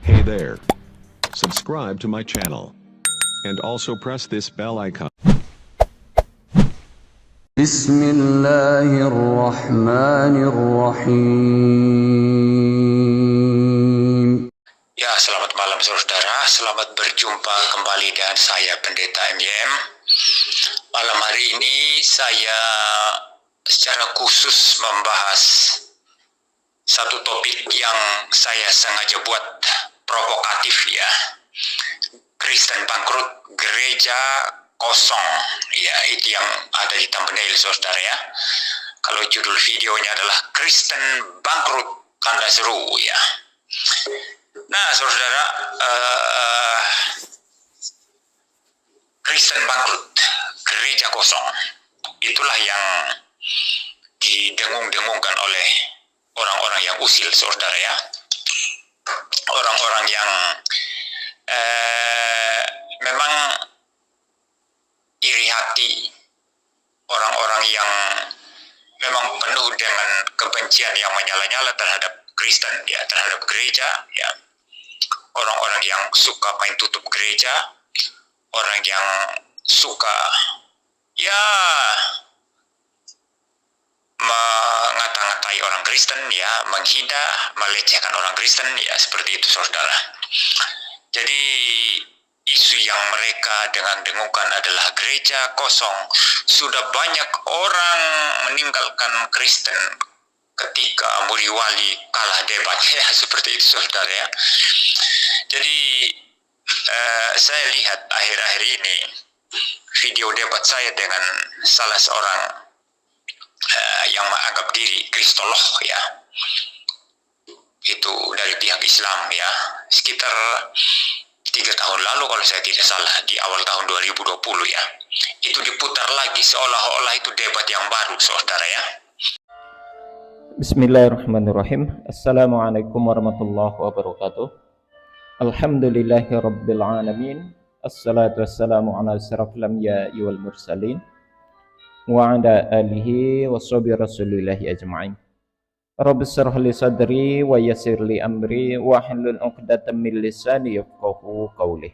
Hey there. Subscribe to my channel. And also press this bell icon. Bismillahirrahmanirrahim. Ya, selamat malam saudara. Selamat berjumpa kembali dengan saya Pendeta MYM. Malam hari ini saya secara khusus membahas satu topik yang saya sengaja buat provokatif ya. Kristen bangkrut, gereja kosong. Ya, itu yang ada di thumbnail saudara ya. Kalau judul videonya adalah Kristen bangkrut tanda seru ya. Nah, saudara, Kristen bangkrut, gereja kosong. Itulah yang didengung-dengungkan oleh orang-orang yang usil, saudara ya. Orang-orang yang memang iri hati, orang-orang yang memang penuh dengan kebencian yang menyala-nyala terhadap Kristen ya, terhadap gereja ya. Orang-orang yang suka main tutup gereja, orang yang suka ya mengata-ngatai orang Kristen ya, menghina, melecehkan orang Kristen ya, seperti itu saudara. Jadi isu yang mereka dengung-dengungkan adalah gereja kosong. Sudah banyak orang meninggalkan Kristen ketika Muriwali kalah debat ya, seperti itu saudara ya. Jadi saya lihat akhir-akhir ini video debat saya dengan salah seorang yang menganggap diri kristolog ya, itu dari pihak Islam ya, sekitar 3 tahun lalu kalau saya tidak salah, di awal tahun 2020 ya, itu diputar lagi seolah-olah itu debat yang baru saudara ya. Bismillahirrahmanirrahim. Assalamualaikum warahmatullahi wabarakatuh. Alhamdulillahi rabbil alamin. Assalatu wassalamu ala asyrafil anbiya'i wal mursalin wa ala alihi wa sahbihi rasulillahi ajma'in. Rabbi shrah li sadri wa yassir li amri wa hlul 'uqdatam min lisani yafqahu qawli.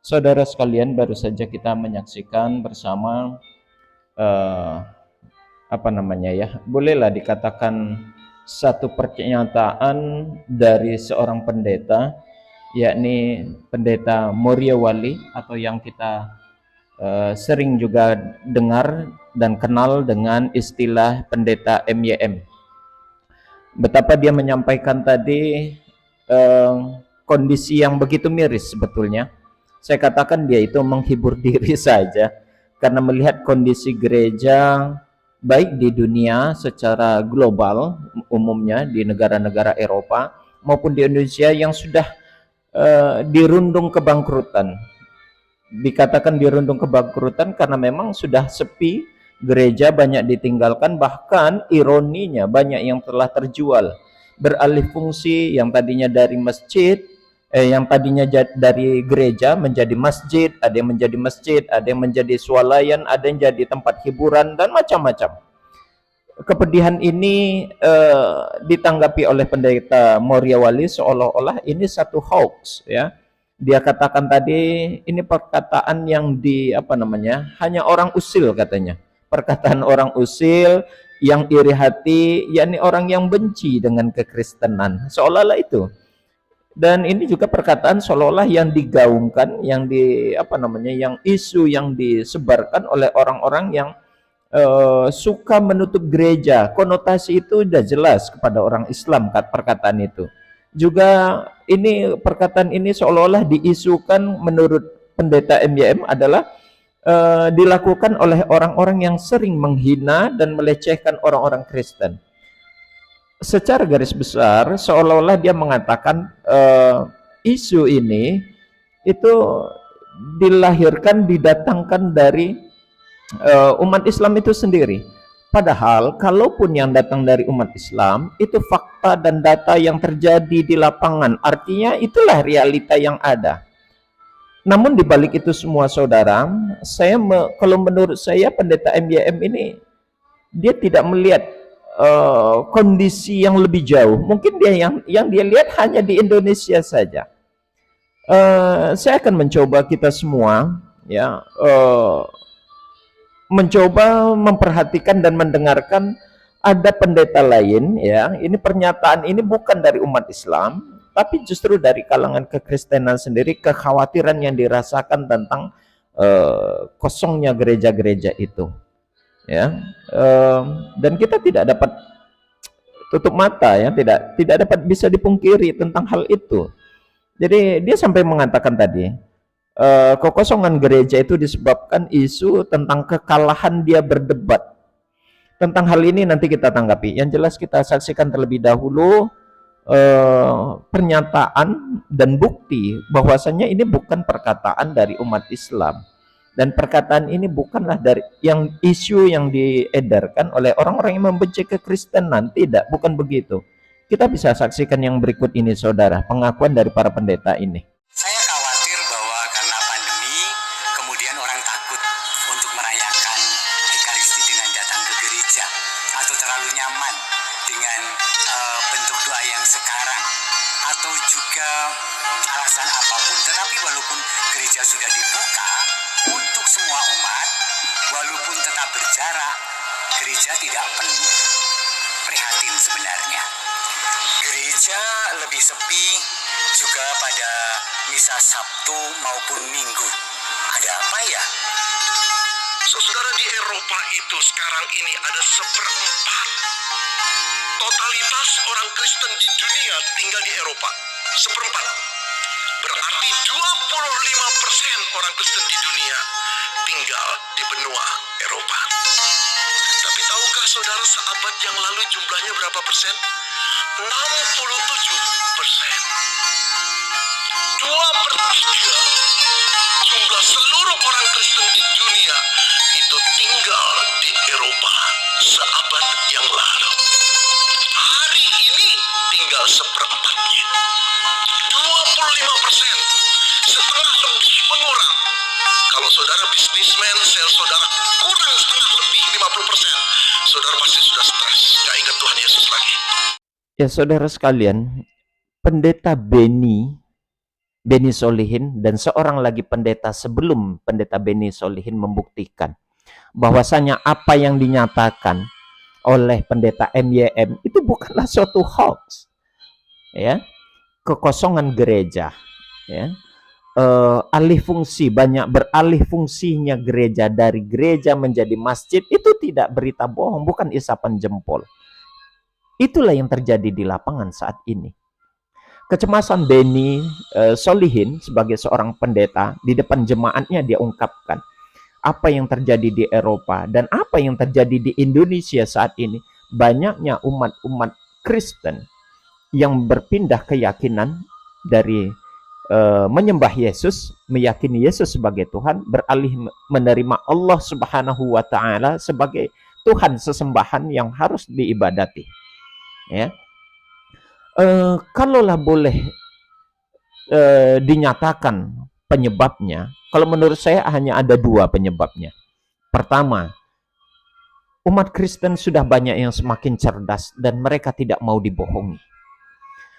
Saudara sekalian, baru saja kita menyaksikan bersama bolehlah dikatakan satu pernyataan dari seorang pendeta, yakni Pendeta Muriwali, atau yang kita sering juga dengar dan kenal dengan istilah Pendeta MYM. Betapa dia menyampaikan tadi kondisi yang begitu miris sebetulnya. Saya katakan dia itu menghibur diri saja, karena melihat kondisi gereja baik di dunia secara global umumnya, di negara-negara Eropa maupun di Indonesia yang sudah dirundung kebangkrutan. Dikatakan dirundung kebangkrutan karena memang sudah sepi, gereja banyak ditinggalkan, bahkan ironinya banyak yang telah terjual, beralih fungsi, yang tadinya dari masjid, yang tadinya dari gereja menjadi masjid, ada yang menjadi masjid, ada yang menjadi swalayan, ada yang jadi tempat hiburan dan macam-macam. Kepedihan ini ditanggapi oleh Pendeta Muriwali seolah-olah ini satu hoax ya. Dia katakan tadi ini perkataan yang hanya orang usil katanya. Perkataan orang usil yang iri hati, yakni orang yang benci dengan kekristenan, seolah-olah itu. Dan ini juga perkataan seolah-olah yang digaungkan, yang yang isu yang disebarkan oleh orang-orang yang suka menutup gereja. Konotasi itu sudah jelas kepada orang Islam perkataan itu. Juga ini perkataan ini seolah-olah diisukan menurut Pendeta MYM adalah dilakukan oleh orang-orang yang sering menghina dan melecehkan orang-orang Kristen. Secara garis besar seolah-olah dia mengatakan isu ini itu didatangkan dari umat Islam itu sendiri. Padahal kalaupun yang datang dari umat Islam itu fakta dan data yang terjadi di lapangan, artinya itulah realita yang ada. Namun di balik itu semua saudara, kalau menurut saya Pendeta MYM ini dia tidak melihat kondisi yang lebih jauh. Mungkin dia yang dia lihat hanya di Indonesia saja. Saya akan mencoba kita semua ya mencoba memperhatikan dan mendengarkan ada pendeta lain ya. Ini pernyataan ini bukan dari umat Islam, tapi justru dari kalangan kekristenan sendiri, kekhawatiran yang dirasakan tentang kosongnya gereja-gereja itu ya. Dan kita tidak dapat tutup mata ya, tidak dapat bisa dipungkiri tentang hal itu. Jadi dia sampai mengatakan tadi, kekosongan gereja itu disebabkan isu tentang kekalahan dia berdebat. Tentang hal ini nanti kita tanggapi. Yang jelas kita saksikan terlebih dahulu pernyataan dan bukti bahwasanya ini bukan perkataan dari umat Islam. Dan perkataan ini bukanlah dari yang isu yang diedarkan oleh orang-orang yang membenci kekristenan. Tidak, bukan begitu. Kita bisa saksikan yang berikut ini, saudara, pengakuan dari para pendeta ini. Saya khawatir bahwa karena pandemi, kemudian orang takut untuk merayakan Ekaristi dengan datang ke gereja, atau terlalu nyaman dengan bentuk doa yang sekarang, atau juga alasan apapun. Tetapi walaupun gereja sudah dibuka untuk semua umat, walaupun tetap berjarak, gereja tidak penuh. Prihatin sebenarnya. Gereja lebih sepi juga pada misa Sabtu maupun Minggu. Ada apa ya? Saudara, di Eropa itu sekarang ini ada 1/4 totalitas orang Kristen di dunia tinggal di Eropa. 1/4. Berarti 25% orang Kristen di dunia tinggal di benua Eropa. Tapi tahukah saudara, seabad yang lalu jumlahnya berapa persen? 67%. 2/3 jumlah seluruh orang Kristen di dunia itu tinggal di Eropa seabad yang lalu. Hari ini tinggal 1/4-nya. 25%. Setengah lebih mengurang. Kalau saudara bisnismen, sel saudara kurang setengah lebih 50%. Saudara pasti sudah stres, gak ingat Tuhan Yesus lagi. Ya saudara sekalian, pendeta Beni Solihin dan seorang lagi pendeta sebelum pendeta Beni Solihin membuktikan bahwasanya apa yang dinyatakan oleh pendeta MYM itu bukanlah suatu hoax, ya, kekosongan gereja, ya, alih fungsi, banyak beralih fungsinya gereja dari gereja menjadi masjid, itu tidak berita bohong, bukan isapan jempol. Itulah yang terjadi di lapangan saat ini. Kecemasan Beni Solihin sebagai seorang pendeta di depan jemaatnya dia ungkapkan apa yang terjadi di Eropa dan apa yang terjadi di Indonesia saat ini. Banyaknya umat-umat Kristen yang berpindah keyakinan dari menyembah Yesus, meyakini Yesus sebagai Tuhan, beralih menerima Allah Subhanahu wa Ta'ala sebagai Tuhan sesembahan yang harus diibadati. Ya, kalaulah boleh dinyatakan penyebabnya, kalau menurut saya hanya ada 2 penyebabnya. Pertama, umat Kristen sudah banyak yang semakin cerdas dan mereka tidak mau dibohongi.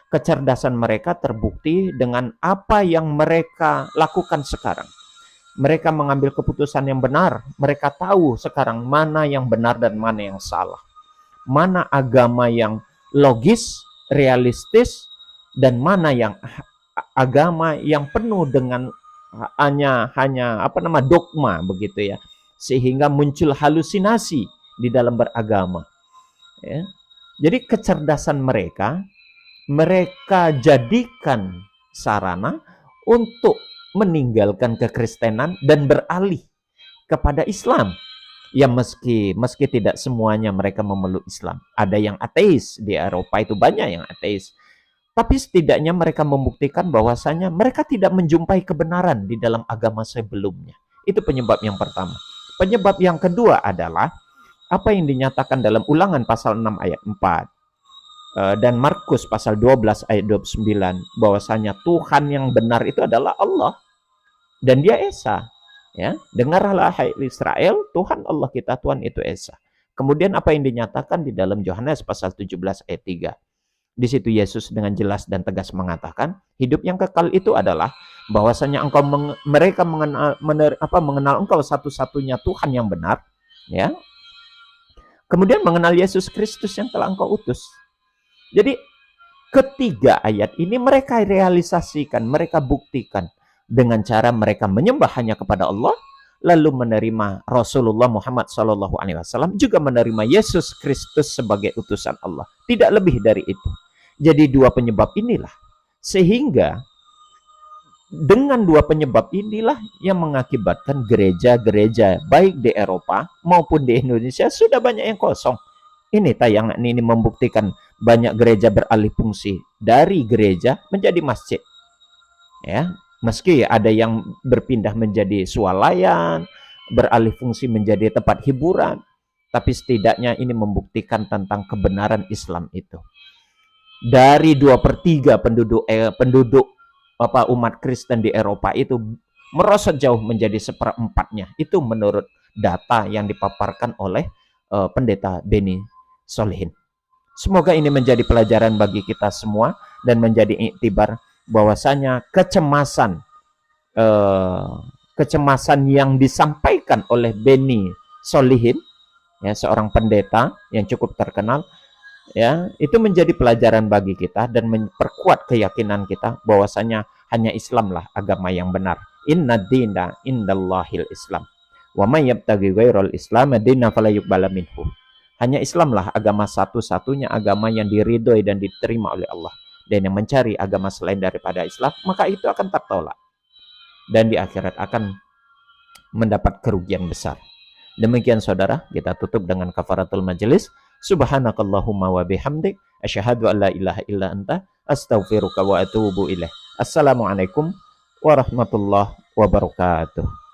Kecerdasan mereka terbukti dengan apa yang mereka lakukan sekarang. Mereka mengambil keputusan yang benar. Mereka tahu sekarang mana yang benar dan mana yang salah. Mana agama yang logis, realistis, dan mana yang agama yang penuh dengan hanya dogma begitu ya, sehingga muncul halusinasi di dalam beragama. Ya. Jadi kecerdasan mereka jadikan sarana untuk meninggalkan kekristenan dan beralih kepada Islam. Ya meski tidak semuanya mereka memeluk Islam. Ada yang ateis di Eropa, itu banyak yang ateis. Tapi setidaknya mereka membuktikan bahwasanya mereka tidak menjumpai kebenaran di dalam agama sebelumnya. Itu penyebab yang pertama. Penyebab yang kedua adalah apa yang dinyatakan dalam Ulangan pasal 6 ayat 4 dan Markus pasal 12 ayat 29, bahwasanya Tuhan yang benar itu adalah Allah dan Dia Esa. Ya, dengarlah hai Israel, Tuhan Allah kita, Tuhan itu Esa. Kemudian apa yang dinyatakan di dalam Yohanes pasal 17 ayat 3. Di situ Yesus dengan jelas dan tegas mengatakan, hidup yang kekal itu adalah bahwasanya mereka mengenal engkau satu-satunya Tuhan yang benar, ya. Kemudian mengenal Yesus Kristus yang telah engkau utus. Jadi ketiga ayat ini mereka realisasikan, mereka buktikan dengan cara mereka menyembah hanya kepada Allah, lalu menerima Rasulullah Muhammad SAW, juga menerima Yesus Kristus sebagai utusan Allah. Tidak lebih dari itu. Jadi dua penyebab inilah, sehingga dengan dua penyebab inilah yang mengakibatkan gereja-gereja baik di Eropa maupun di Indonesia sudah banyak yang kosong. Ini tayangan ini membuktikan banyak gereja beralih fungsi dari gereja menjadi masjid. Ya, meski ada yang berpindah menjadi swalayan, beralih fungsi menjadi tempat hiburan, tapi setidaknya ini membuktikan tentang kebenaran Islam itu. Dari 2/3 penduduk umat Kristen di Eropa itu merosot jauh menjadi 1/4-nya. Itu menurut data yang dipaparkan oleh pendeta Benny Solihin. Semoga ini menjadi pelajaran bagi kita semua dan menjadi iktibar bahwasanya kecemasan yang disampaikan oleh Benny Solihin, ya, seorang pendeta yang cukup terkenal, ya, itu menjadi pelajaran bagi kita dan memperkuat keyakinan kita bahwasanya hanya Islamlah agama yang benar. Inna dina indallahil Islam. Wa may yabtaghi ghairal Islam dinan fala yuqbala minhu. Hanya Islamlah agama satu-satunya agama yang diridhoi dan diterima oleh Allah. Dan yang mencari agama selain daripada Islam, maka itu akan tertolak. Dan di akhirat akan mendapat kerugian besar. Demikian saudara, kita tutup dengan kafaratul majelis. Subhanakallahumma wa bihamdik, asyhadu an la ilaha illa anta, astaghfiruka wa atubu ilaih. Assalamualaikum warahmatullahi wabarakatuh.